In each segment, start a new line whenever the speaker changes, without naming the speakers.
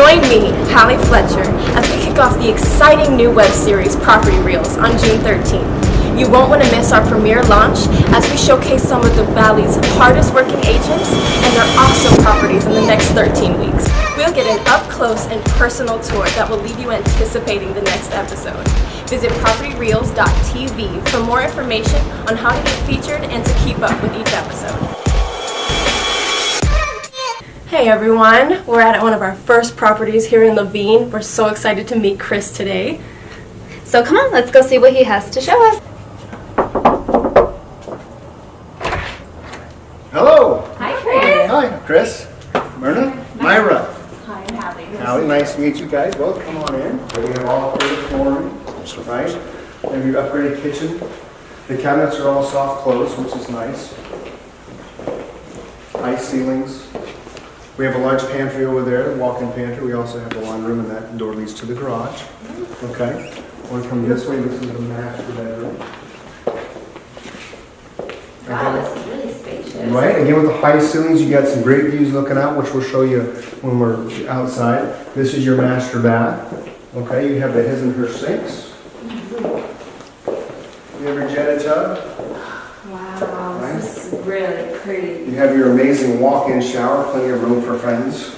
Join me, Hallie Fletcher, as we kick off the exciting new web series Property Reels on June 13th. You won't want to miss our premiere launch as we showcase some of the Valley's hardest working agents and their awesome properties in the next 13 weeks. We'll get an up-close and personal tour that will leave you anticipating the next episode. Visit propertyreels.tv for more information on how to get featured and to keep up with each episode. Hey everyone, we're at one of our first properties here in Laveen. We're so excited to meet Chris today.
So come on, let's go see what he has to show us.
Hello.
Hi, Chris.
Hi, Chris. Myrna. Myra.
Hi, I'm Hallie.
Hallie, nice to meet you guys. Well, come on in. We have all upgraded flooring, right? We have your upgraded kitchen. The cabinets are all soft close, which is nice. High ceilings. We have a large pantry over there, the walk-in pantry. We also have the laundry room, and that door leads to the garage. Okay. Want to come this way? This is the master bedroom.
Wow, this is really spacious.
Right, again with the high ceilings, you got some great views looking out, which we'll show you when we're outside. This is your master bath. Okay, you have the his and her sinks. You have your jetted tub.
Wow, this is really pretty.
You have your amazing walk-in shower, plenty of room for friends.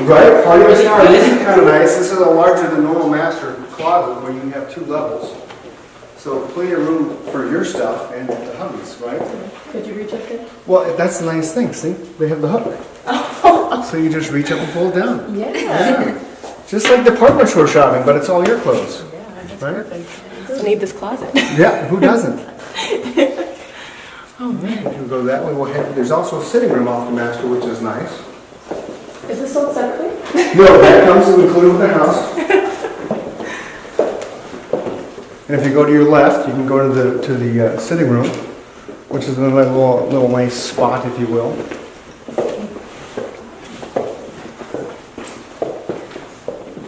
Right, party shower. This is kind of nice. This is a larger than normal master closet where you have 2 levels. So plenty of room for your stuff and the hubbies, right?
Could you reach up there?
Well, that's the nice thing. See, they have the hook. So you just reach up and pull it down.
Yeah.
Just like department store shopping, but it's all your clothes.
Yeah, that's
Right?
perfect. I need this closet.
Yeah, who doesn't?
Oh man.
We'll go that way. We'll head. There's also a sitting room off the master, which is nice.
Is this sold separately?
No, that comes included with the house. And if you go to your left, you can go to the sitting room, which is another little nice spot, if you will.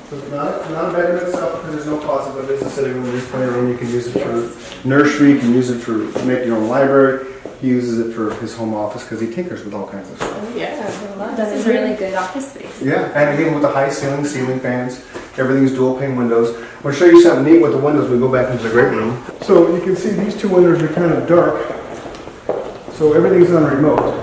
So it's not a bedroom itself because there's no closet, but it is a sitting room. There's plenty of room. You can use it for nursery. You can use it for making your own library. He uses it for his home office because he tinkers with all kinds of stuff.
Yeah.
This is really good office space.
Yeah, and again with the high ceiling fans, everything's dual pane windows. I'll show you something neat with the windows. We go back into the great room. So you can see these 2 windows are kind of dark, so everything's on remote.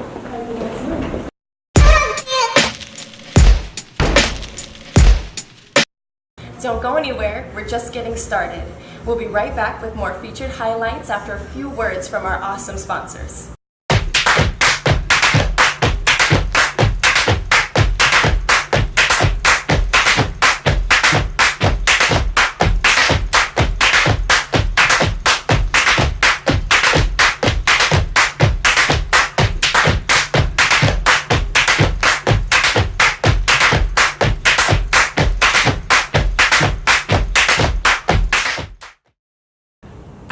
Don't go anywhere, we're just getting started. We'll be right back with more featured highlights after a few words from our awesome sponsors.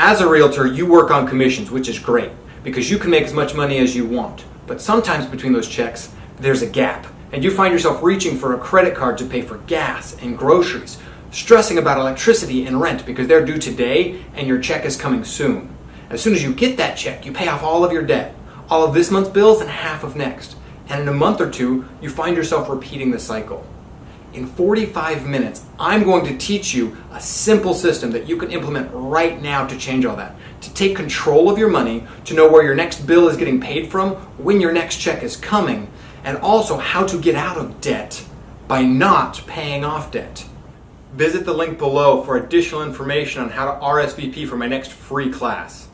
As a realtor, you work on commissions, which is great because you can make as much money as you want. But sometimes between those checks, there's a gap, and you find yourself reaching for a credit card to pay for gas and groceries, stressing about electricity and rent because they're due today and your check is coming soon. As soon as you get that check, you pay off all of your debt, all of this month's bills and half of next. And in a month or 2, you find yourself repeating the cycle. In 45 minutes, I'm going to teach you a simple system that you can implement right now to change all that. To take control of your money, to know where your next bill is getting paid from, when your next check is coming, and also how to get out of debt by not paying off debt. Visit the link below for additional information on how to RSVP for my next free class.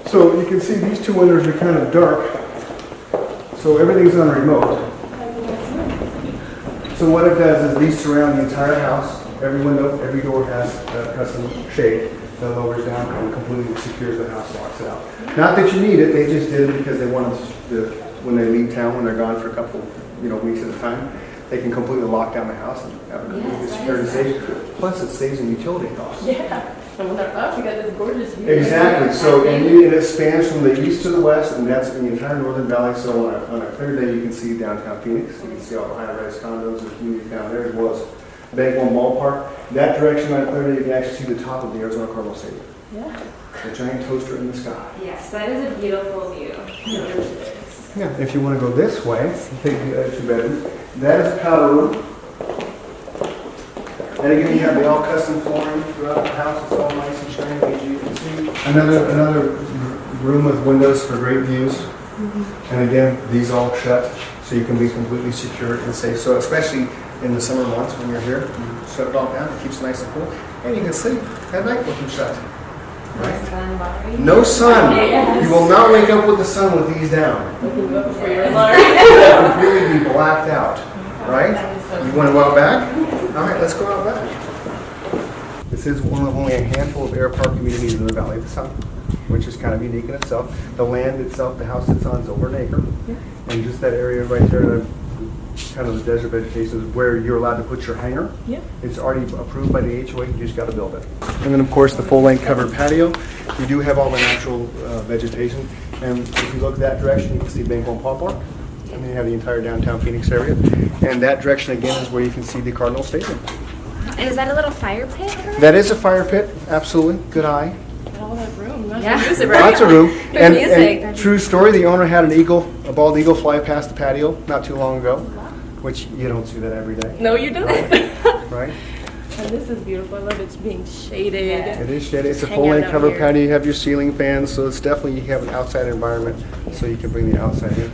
So you can see these 2 windows are kind of dark, so everything's on remote. So what it does is these surround the entire house. Every window, every door has a custom shade that lowers down and completely secures the house, locks it out. Not that you need it, they just did it because they wanted to, when they leave town, when they're gone for a couple, weeks at a time, they can completely lock down the house and have a completely secure and safe. Plus, it saves in utility costs.
Yeah. And when they're up, you got this gorgeous view.
Exactly. So, and it spans from the east to the west, and that's in the entire Northern Valley. So, on a clear day, you can see downtown Phoenix. You can see all the high-rise condos and communities down there, as well as Bank One Ballpark. That direction on a clear day, you can actually see the top of the Arizona Cardinal Stadium.
Yeah.
The giant toaster in the sky.
Yes, that is a beautiful view.
Yeah. If you want to go this way, take the 2 bedrooms. That is a powder room. And again, you have the all custom flooring throughout the house. It's all nice and shiny, as you can see. Another room with windows for great views. And again, these all shut, so you can be completely secure and safe. So especially in the summer months when you're here, you shut it all down. It keeps it nice and cool, and you can sleep at night with them shut. Right? No sun.
Yes.
You will not wake up with the sun with these down.
Waking you up before your alarm.
You'll completely be blacked out. Right? You want to go out back? All right, let's go out back. This is one of only a handful of air park communities in the Valley of the Sun, which is kind of unique in itself. The land itself, the house it's on, is over an acre. And just that area right there, kind of the desert vegetation, is where you're allowed to put your hangar.
Yeah.
It's already approved by the HOA, you just got to build it. And then, of course, the full-length covered patio. You do have all the natural vegetation. And if you look that direction, you can see Bank One Ballpark. And then you have the entire downtown Phoenix area. And that direction, again, is where you can see the Cardinal Stadium.
And is that a little fire pit?
That is a fire pit, absolutely. Good eye.
All that room. That's
Yeah.
music, right?
Lots of room.
Good music.
And true story, the owner had a bald eagle fly past the patio not too long ago, which you don't see that every day,
No, you don't.
right?
And this is beautiful. I love it's being shaded.
Yeah.
It is shaded. It's a
Hang
full-length
out
covered
here.
patio. You have your ceiling fans, so it's definitely, you have an outside environment, so you can bring the outside in.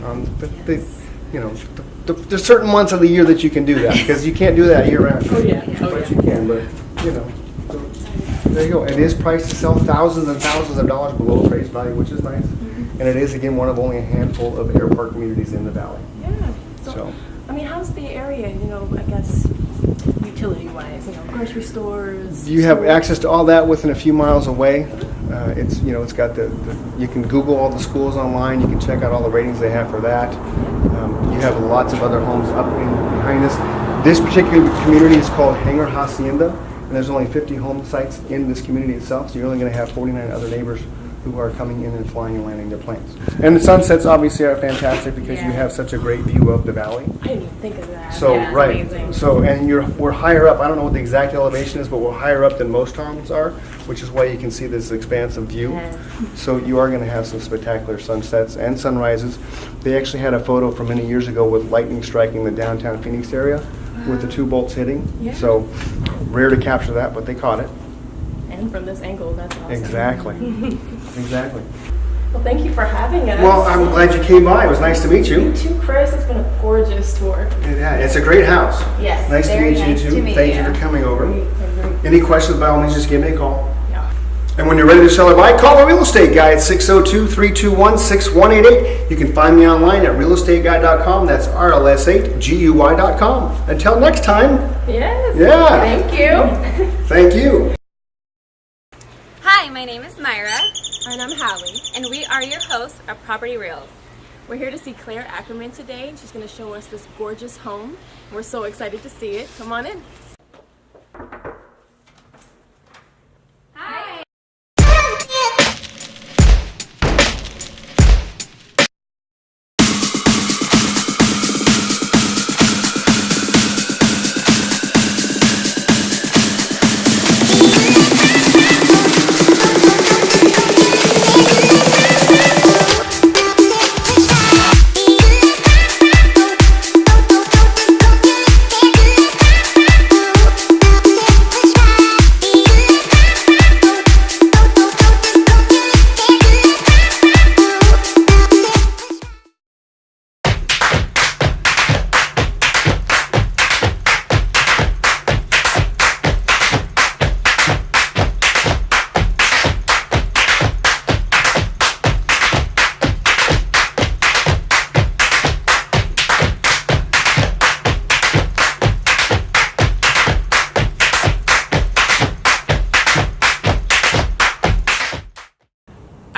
There's certain months of the year that you can do that, because you can't do that year-round.
Oh, yeah. Oh,
But
yeah.
you can, but, so there you go. It is priced to sell thousands and thousands of dollars below appraised value, which is nice. And it is, again, one of only a handful of air park communities in the valley.
Yeah.
So,
I mean, how's the area, I guess, utility-wise, grocery stores?
you have
schools?
access to all that within a few miles away. It's got you can Google all the schools online. You can check out all the ratings they have for that. You have lots of other homes up behind us. This particular community is called Hangar Hacienda, and there's only 50 home sites in this community itself, so you're only going to have 49 other neighbors who are coming in and flying and landing their planes. And the sunsets obviously are fantastic because you have such a great view of the valley.
I didn't even think of that.
So,
Yeah,
right.
amazing.
So, and we're higher up. I don't know what the exact elevation is, but we're higher up than most homes are, which is why you can see this expansive view.
Yes.
So you are going to have some spectacular sunsets and sunrises. They actually had a photo from many years ago with lightning striking the downtown Phoenix area with the 2 bolts hitting.
Yeah.
So rare to capture that, but they caught it.
And from this angle, that's awesome.
Exactly. Exactly.
Well, thank you for having us.
Well, I'm glad you came by. It was nice to meet you.
You too, Chris. It's been a gorgeous tour.
Yeah, it's a great house.
Yes,
Nice to
very
meet
nice
you
to
too.
meet
Thank you
you.
for coming over.
Great.
Any questions, by all means, just give me a call.
Yeah.
And when you're ready to sell or buy, call the real estate guy at 602-321-6188. You can find me online at realestateguy.com. That's RLS8GUY.com. Until next time,
Yes.
Yeah.
Thank you.
thank you.
Hi, my name is Myra,
And I'm Hallie.
and we are your hosts of Property Reels.
We're here to see Claire Ackerman today. She's going to show us this gorgeous home. We're so excited to see it. Come on in.
Hi.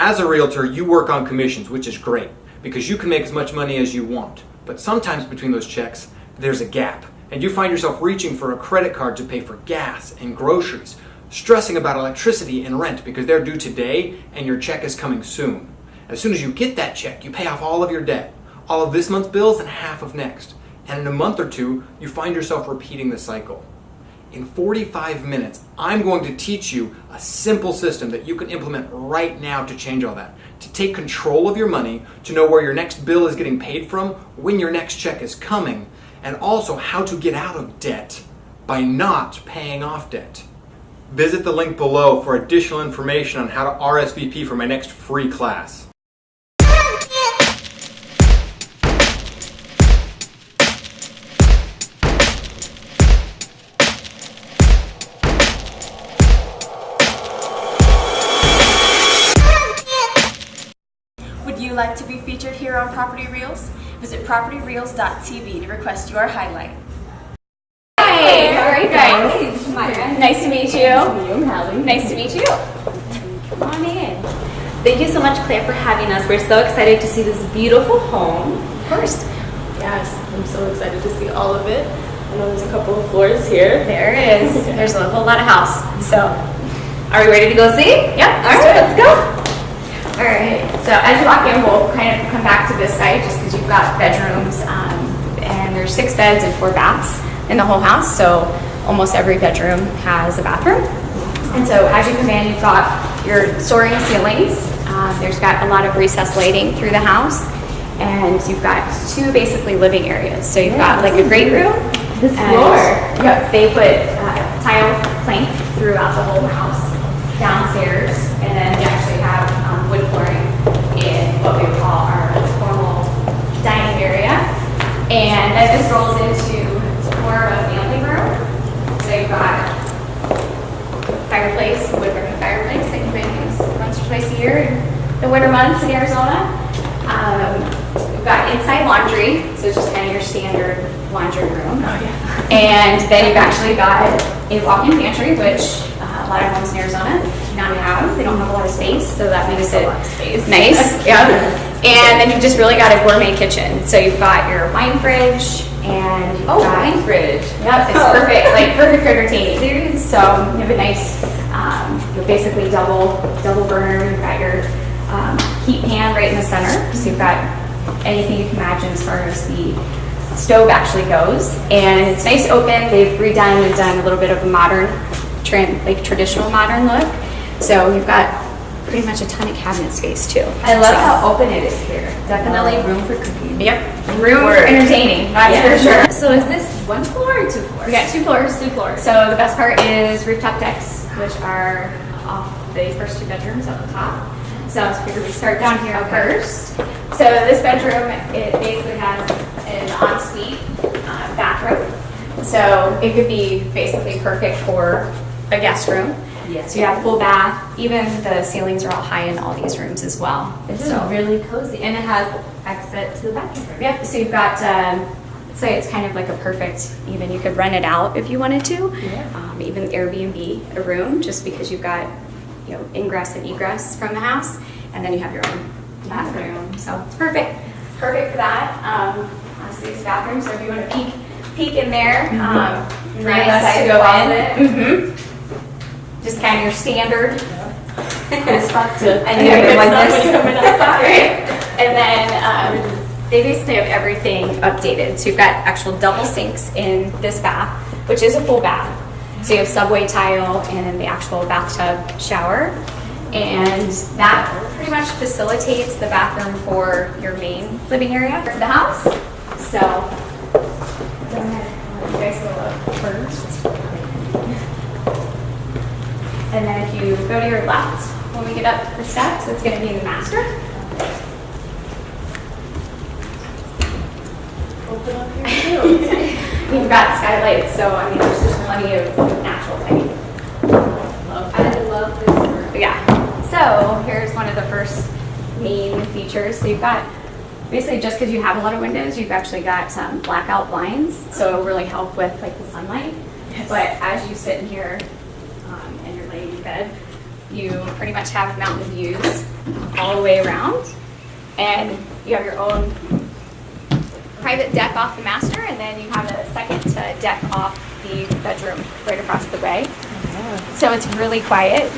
As a realtor, you work on commissions, which is great because you can make as much money as you want. But sometimes between those checks, there's a gap, and you find yourself reaching for a credit card to pay for gas and groceries, stressing about electricity and rent because they're due today and your check is coming soon. As soon as you get that check, you pay off all of your debt, all of this month's bills and half of next. And in a month or two, you find yourself repeating the cycle. In 45 minutes, I'm going to teach you a simple system that you can implement right now to change all that, to take control of your money, to know where your next bill is getting paid from, when your next check is coming, and also how to get out of debt by not paying off debt. Visit the link below for additional information on how to RSVP for my next free class.
Would you like to be featured here on Property Reels? Visit propertyreels.tv to request your highlight.
Hey, how are you guys? Nice to meet you. Nice to meet you. Come on in.
Thank you so much, Claire, for having us. We're so excited to see this beautiful home.
Of course.
Yes, I'm so excited to see all of it. I know there's a couple of floors here.
There is. There's a whole lot of house. So,
Are we ready to go see?
yep.
All right, let's go.
All right. So as you walk in, we'll kind of come back to this side just because you've got bedrooms, and there's 6 beds and 4 baths in the whole house. So almost every bedroom has a bathroom. And so as you come in, you've got your soaring ceilings. There's got a lot of recessed lighting through the house, and you've got 2 basically living areas. So you've got like a great room.
This
and-
floor.
Yep. They put tile plank throughout the whole house downstairs, and then we actually have wood flooring in what we would call our formal dining area. And then this rolls into more of a family room. So you've got fireplace, wood-burning fireplace that you can use once or twice a year in the winter months in Arizona. We've got inside laundry, so it's just kind of your standard laundry room.
Oh, yeah.
And then you've actually got a walk-in pantry, which a lot of homes in Arizona do not have. They don't have a lot of space, so that makes it nice. Yeah. And then you've just really got a gourmet kitchen. So you've got your wine fridge, and you've got
wine fridge.
Yep, it's perfect, like perfect for entertaining. So you have a nice, basically double burner. You've got your heat pan right in the center. So you've got anything you can imagine as far as the stove actually goes. And it's nice open. They've redone and done a little bit of a modern, traditional modern look. So you've got pretty much a ton of cabinet space too.
I love
So-
how open it is here. Definitely room for cooking.
Yep, room for entertaining, that's for sure.
So is this 1 floor or 2 floors?
We got 2 floors.
2 floors.
So the best part is rooftop decks, which are off the first 2 bedrooms at the top. So I figured we start down here first. So this bedroom, it basically has an ensuite bathroom. So it could be basically perfect for a guest room.
Yes.
So you have full bath. Even the ceilings are all high in all these rooms as well.
This is
So
really cozy, and it has exit to the bathroom.
yep. So you've got. So it's kind of like a perfect, even you could rent it out if you wanted to.
Yeah.
Even Airbnb a room, just because you've got, ingress and egress from the house, and then you have your own bathroom. So it's perfect for that. Honestly, this bathroom. So if you want to peek in there, nice to go in. Just kind of your standard.
Spots to
I knew it like this.
Coming outside.
And then they basically have everything updated. So you've got actual double sinks in this bath, which is a full bath. So you have subway tile and then the actual bathtub shower. And that pretty much facilitates the bathroom for your main living area for the house. So go ahead, I'll let you guys go up first. And then if you go to your left, when we get up the steps, it's going to be the master.
Open up here too.
You've got skylights, so I mean, there's just plenty of natural lighting.
I love this room.
Yeah. So here's one of the first main features. So you've got basically just because you have a lot of windows, you've actually got some blackout blinds, so it'll really help with like the sunlight.
Yes.
But as you sit in here and you're laying in bed, you pretty much have mountain views all the way around, and you have your own private deck off the master, and then you have a second deck off the bedroom right across the way. So it's really quiet.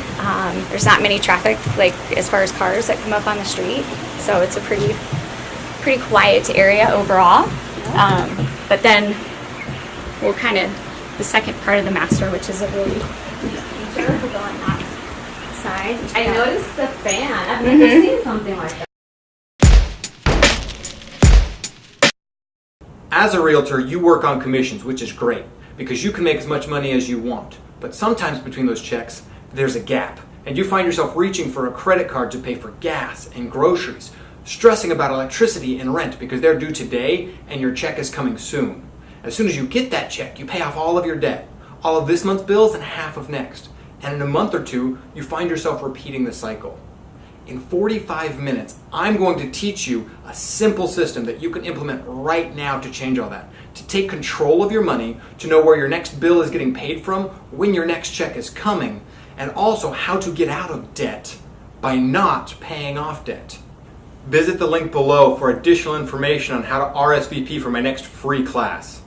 There's not many traffic, like as far as cars that come up on the street. So it's a pretty quiet area overall. But then we'll kind of, the second part of the master, which is a really neat feature, we'll go on that side.
I noticed the fan. I've never seen something like that.
As a realtor, you work on commissions, which is great because you can make as much money as you want. But sometimes between those checks, there's a gap, and you find yourself reaching for a credit card to pay for gas and groceries, stressing about electricity and rent because they're due today and your check is coming soon. As soon as you get that check, you pay off all of your debt, all of this month's bills and half of next. And in a month or two, you find yourself repeating the cycle. In 45 minutes, I'm going to teach you a simple system that you can implement right now to change all that. To take control of your money, to know where your next bill is getting paid from, when your next check is coming, and also how to get out of debt by not paying off debt. Visit the link below for additional information on how to RSVP for my next free class.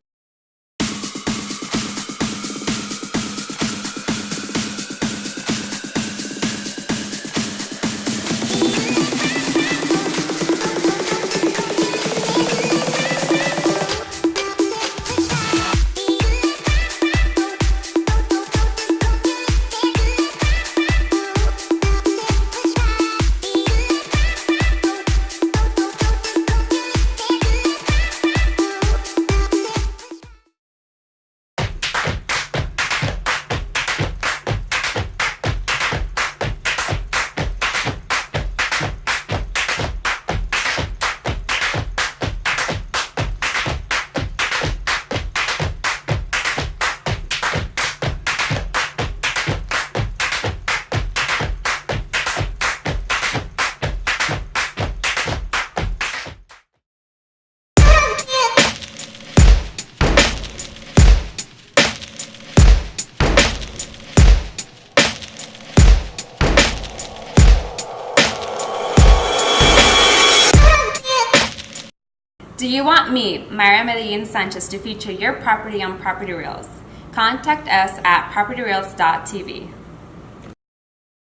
Do you want me, Myra Medellin Sanchez, to feature your property on Property Reels? Contact us at propertyreels.tv.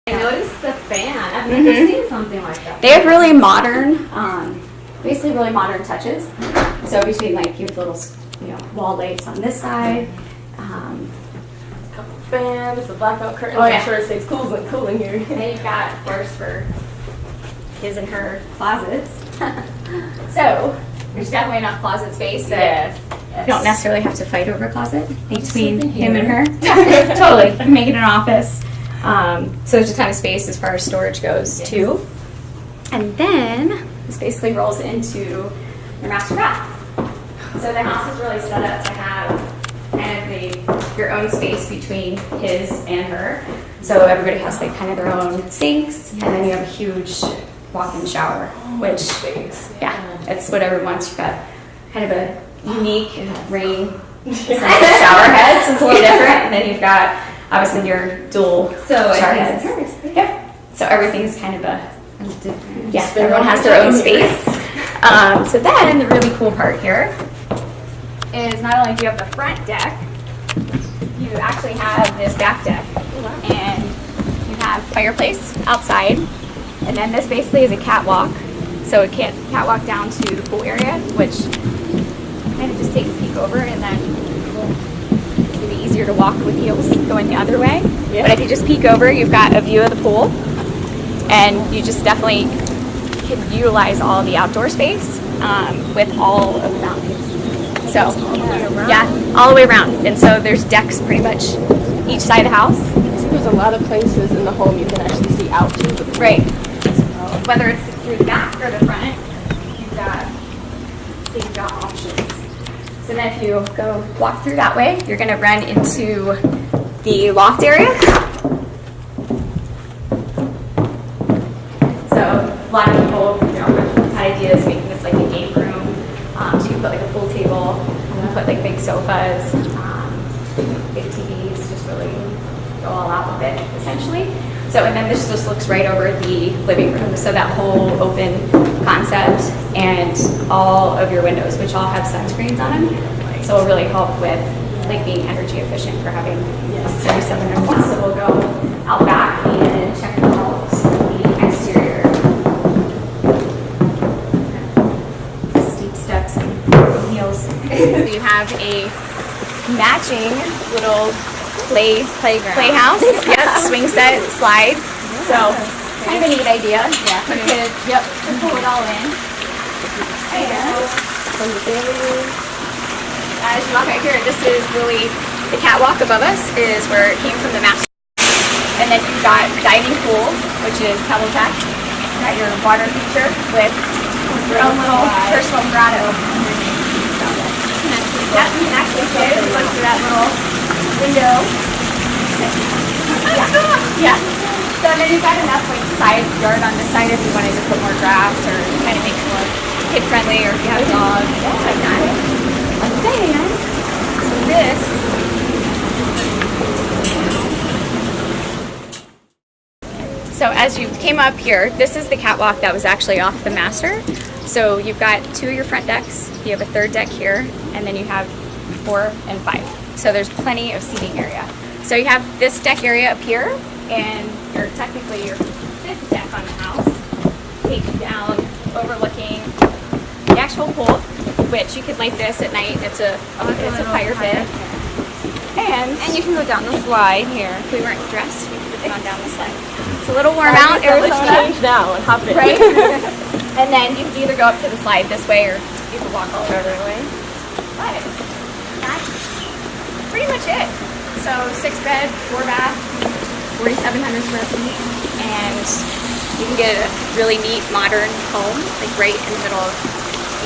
I noticed the fan. I've never seen something like that.
They have really modern, basically really modern touches. So between like you have little, wall lights on this side.
Couple fans, the blackout curtains.
Oh, yeah.
I'm sure it stays cool in here.
And then you've got, of course, for his and her closets. So there's definitely enough closet space that you don't necessarily have to fight over a closet between him and her. Totally, you can make it an office. So there's a ton of space as far as storage goes too. And then this basically rolls into your master bath. So the house is really set up to have kind of your own space between his and her. So everybody has like kind of their own sinks, and then you have a huge walk-in shower, which it's what everyone wants. You've got kind of a unique rain shower head, so it's a little different. And then you've got obviously your dual shower heads. Yep. So everything's kind of everyone has their own space. So then the really cool part here is not only do you have the front deck, you actually have this back deck, and you have fireplace outside, and then this basically is a catwalk. So it can't catwalk down to the pool area, which kind of just take a peek over, and then it'll be easier to walk with heels going the other way. Yeah. But if you just peek over, you've got a view of the pool, and you just definitely can utilize all the outdoor space with all of the mountains. So yeah, all the way around. And so there's decks pretty much each side of the house.
So there's a lot of places in the home you can actually see out to the pool.
Right. Whether it's through the back or the front, you've got options. So then if you go walk through that way, you're going to run into the loft area. So a lot of people had ideas making this like a game room. So you put like a pool table, you put like big sofas, big TVs, just really go all out with it essentially. So, and then this just looks right over the living room. So that whole open concept and all of your windows, which all have sunscreens on them. So it'll really help with like being energy efficient for having 37 So we'll go out back and check out the exterior. Steep steps and heels. You have a matching little playhouse. Yep, swing set, slide. So kind of a neat idea. Yeah. For kids, yep, to pull it all in. And as you walk out here, this is really the catwalk above us is where it came from the master. And then you've got diving pool, which is pebble tech. Got your water feature with your own little personal grotto. Yep, you can actually sit and look through that little window. Yeah. So then you've got enough like side yard on this side if you wanted to put more grass or kind of make it more kid friendly, or if you have a dog, things like that. Okay. So as you came up here, this is the catwalk that was actually off the master. So you've got 2 of your front decks, you have a 3rd deck here, and then you have 4 and 5. So there's plenty of seating area. So you have this deck area up here, and you're technically your 5th deck on the house, takes down overlooking the actual pool, which you could light this at night. It's a fire pit. And you can go down the slide here. If we weren't dressed, we could have gone down the slide. It's a little warm out, Arizona.
Let's change now and hop in.
Right? And then you can either go up to the slide this way, or you can walk all the way. But that's pretty much it. So 6 bed, 4 bath, 4,700 square feet, and you can get a really neat modern home, like right in the middle of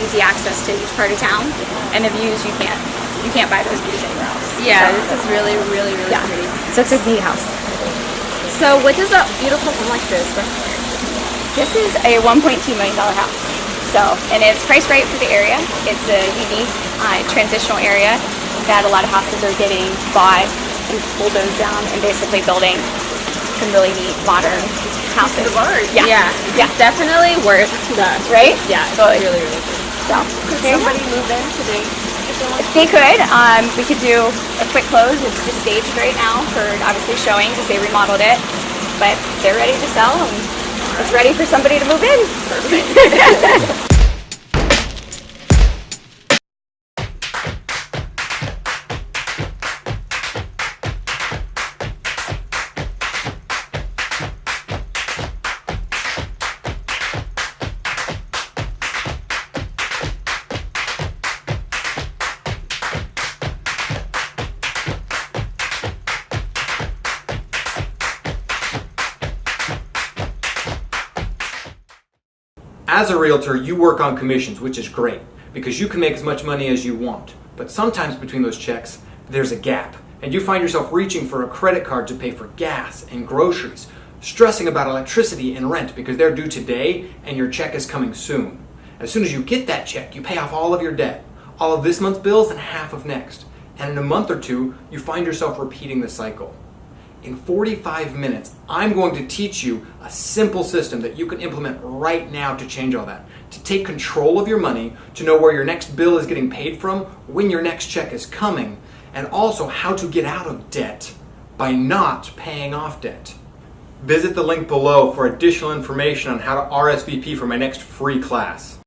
easy access to each part of town. And the views, you can't buy those views anywhere else.
Yeah,
So,
this is really pretty.
so it's a neat house.
So what does a beautiful home like this look like?
This is a $1.2 million house. So, and it's priced right for the area. It's a unique transitional area that a lot of houses are getting bought and bulldozed down and basically building some really neat modern houses. Yeah.
It's definitely worth that.
Right?
Yeah,
Totally.
really good.
So,
Could somebody move in today?
if they could, we could do a quick close. It's just staged right now for obviously showing because they remodeled it. But they're ready to sell and it's ready for somebody to move in. Perfect.
As a realtor, you work on commissions, which is great because you can make as much money as you want. But sometimes between those checks, there's a gap, and you find yourself reaching for a credit card to pay for gas and groceries, stressing about electricity and rent because they're due today and your check is coming soon. As soon as you get that check, you pay off all of your debt, all of this month's bills and half of next. And in a month or two, you find yourself repeating the cycle. In 45 minutes, I'm going to teach you a simple system that you can implement right now to change all that. To take control of your money, to know where your next bill is getting paid from, when your next check is coming, and also how to get out of debt by not paying off debt. Visit the link below for additional information on how to RSVP for my next free class.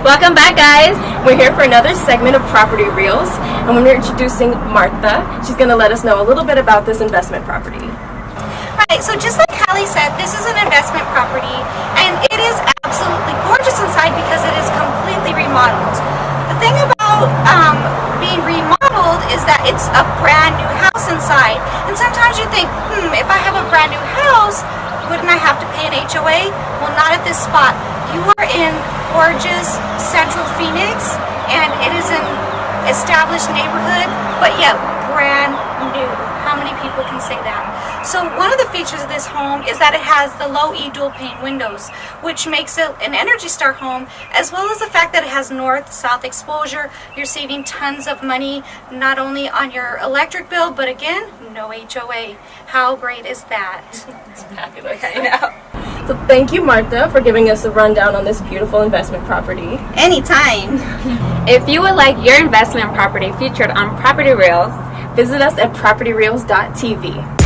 Welcome back, guys. We're here for another segment of Property Reels, and we're introducing Martha. She's going to let us know a little bit about this investment property.
Right, so just like Hallie said, this is an investment property, and it is absolutely gorgeous inside because it is completely remodeled. The thing about being remodeled is that it's a brand new house inside, and sometimes you think, if I have a brand new house, wouldn't I have to pay an HOA? Well, not at this spot. You are in gorgeous Central Phoenix, and it is an established neighborhood, but yet brand new. How many people can say that? So one of the features of this home is that it has the low E dual pane windows, which makes it an Energy Star home, as well as the fact that it has north-south exposure. You're saving tons of money, not only on your electric bill, but again, no HOA. How great is that?
It's fabulous. I know. So thank you, Martha, for giving us a rundown on this beautiful investment property.
Anytime.
If you would like your investment property featured on Property Reels,
Visit us at propertyreels.tv.